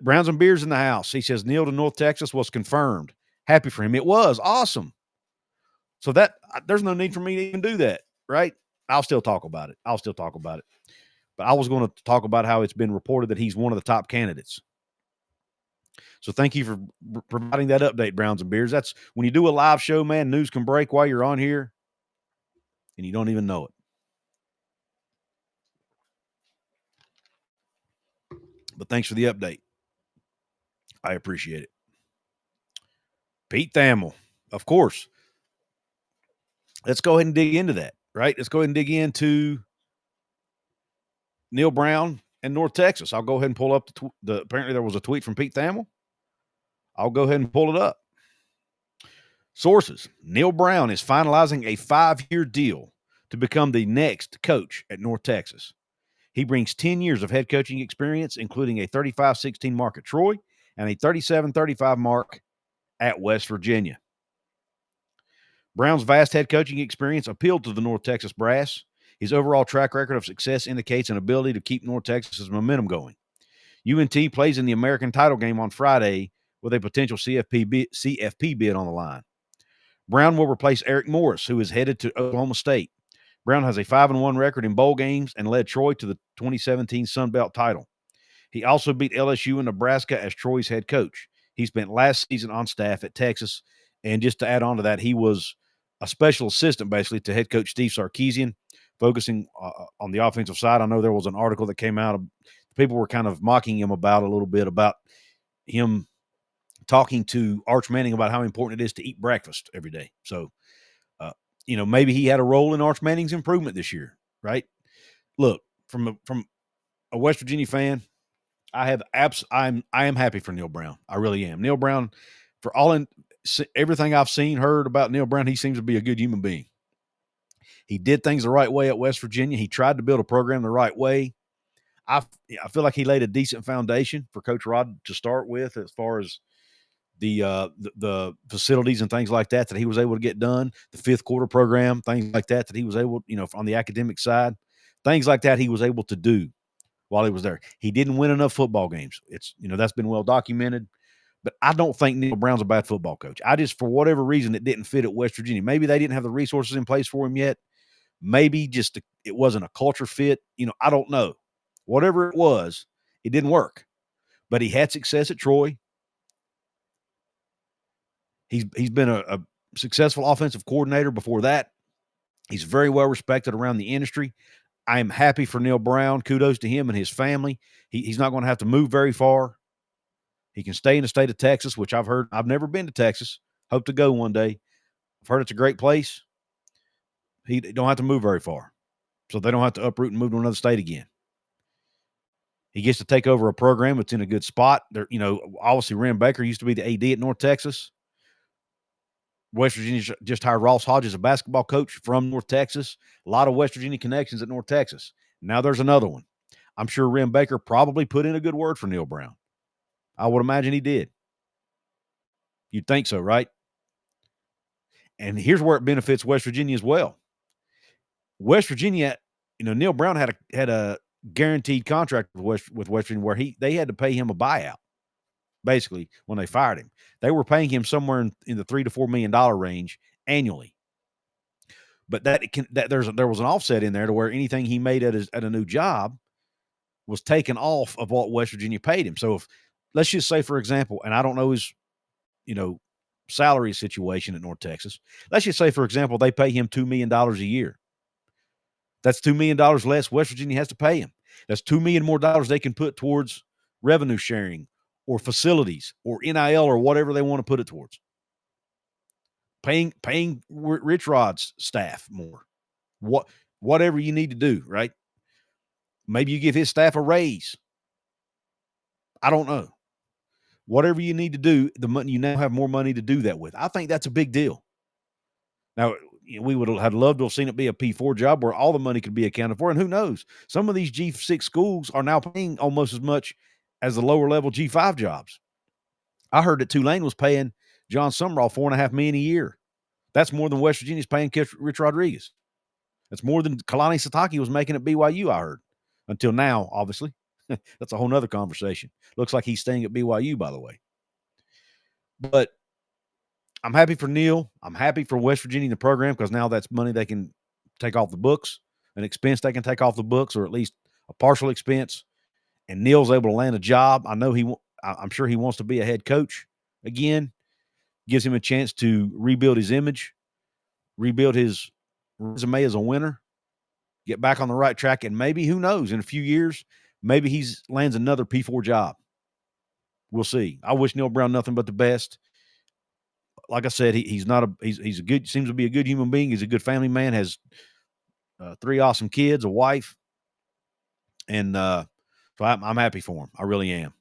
Browns and Beers in the house. He says Neal to North Texas was confirmed. Happy for him. It was awesome. So that there's no need for me to even do that, right? I'll still talk about it. But I was going to talk about how it's been reported that he's one of the top candidates. So thank you for providing that update, Browns and Beers. That's when you do a live show, man, news can break while you're on here and you don't even know it. But thanks for the update. I appreciate it. Pete Thamel, of course. Let's go ahead and dig into that, right? Let's go ahead and dig into Neal Brown and North Texas. I'll go ahead and pull up apparently there was a tweet from Pete Thamel. I'll go ahead and pull it up. Sources: Neal Brown is finalizing a 5-year deal to become the next coach at North Texas. He brings 10 years of head coaching experience, including a 35-16 mark at Troy and a 37-35 mark at West Virginia. Brown's vast head coaching experience appealed to the North Texas brass. His overall track record of success indicates an ability to keep North Texas's momentum going. UNT plays in the American title game on Friday with a potential CFP bid on the line. Brown will replace Eric Morris, who is headed to Oklahoma State. Brown has a 5-1 record in bowl games and led Troy to the 2017 Sun Belt title. He also beat LSU and Nebraska as Troy's head coach. He spent last season on staff at Texas, and just to add on to that, he was a special assistant basically to head coach Steve Sarkisian, focusing on the offensive side. I know there was an article that came out. People were kind of mocking him about a little bit about him talking to Arch Manning about how important it is to eat breakfast every day. So, maybe he had a role in Arch Manning's improvement this year, right? Look, from a West Virginia fan, I am happy for Neal Brown. I really am. Neal Brown, for everything I've seen, heard about Neal Brown, he seems to be a good human being. He did things the right way at West Virginia. He tried to build a program the right way. I feel like he laid a decent foundation for Coach Rod to start with, as far as the facilities and things like that he was able to get done, the fifth quarter program, things like that he was able, on the academic side, things like that he was able to do while he was there. He didn't win enough football games. It's, that's been well documented, but I don't think Neal Brown's a bad football coach. I just, for whatever reason, it didn't fit at West Virginia. Maybe they didn't have the resources in place for him yet. Maybe just it wasn't a culture fit. I don't know. Whatever it was, it didn't work. But he had success at Troy. He's been a successful offensive coordinator before that. He's very well respected around the industry. I am happy for Neal Brown. Kudos to him and his family. He's not going to have to move very far. He can stay in the state of Texas, which I've heard. I've never been to Texas. Hope to go one day. I've heard it's a great place. He don't have to move very far, so they don't have to uproot and move to another state again. He gets to take over a program that's in a good spot. There, obviously, Ren Baker used to be the AD at North Texas. West Virginia just hired Ross Hodges, a basketball coach from North Texas. A lot of West Virginia connections at North Texas. Now there's another one. I'm sure Ren Baker probably put in a good word for Neal Brown. I would imagine he did. You'd think so, right? And here's where it benefits West Virginia as well. West Virginia, Neal Brown had a guaranteed contract with West Virginia where they had to pay him a buyout. Basically, when they fired him, they were paying him somewhere in the $3 to $4 million range annually. But there was an offset in there to where anything he made at a new job was taken off of what West Virginia paid him. So if, let's just say, for example, and I don't know his, salary situation at North Texas. Let's just say, for example, they pay him $2 million a year. That's $2 million less West Virginia has to pay him. That's $2 million more they can put towards revenue sharing or facilities or NIL or whatever they want to put it towards. Paying Rich Rod's staff more. Whatever you need to do, right? Maybe you give his staff a raise. I don't know. Whatever you need to do, the money you now have more money to do that with. I think that's a big deal. Now, we would have loved to have seen it be a P4 job where all the money could be accounted for. And who knows? Some of these G6 schools are now paying almost as much as the lower level G5 jobs. I heard that Tulane was paying John Sumrall $4.5 million a year. That's more than West Virginia's paying Rich Rodriguez. That's more than Kalani Sitake was making at BYU, I heard. Until now, obviously. That's a whole nother conversation. Looks like he's staying at BYU, by the way. But I'm happy for Neal. I'm happy for West Virginia, the program, because now that's money they can take off the books, an expense they can take off the books, or at least a partial expense. And Neal's able to land a job. I know I'm sure he wants to be a head coach again. Gives him a chance to rebuild his image, rebuild his resume as a winner, get back on the right track, and maybe, who knows, in a few years, maybe he lands another P4 job. We'll see. I wish Neal Brown nothing but the best. Like I said, he's a good, seems to be a good human being. He's a good family man, has 3 awesome kids, a wife, and so I'm happy for him. I really am.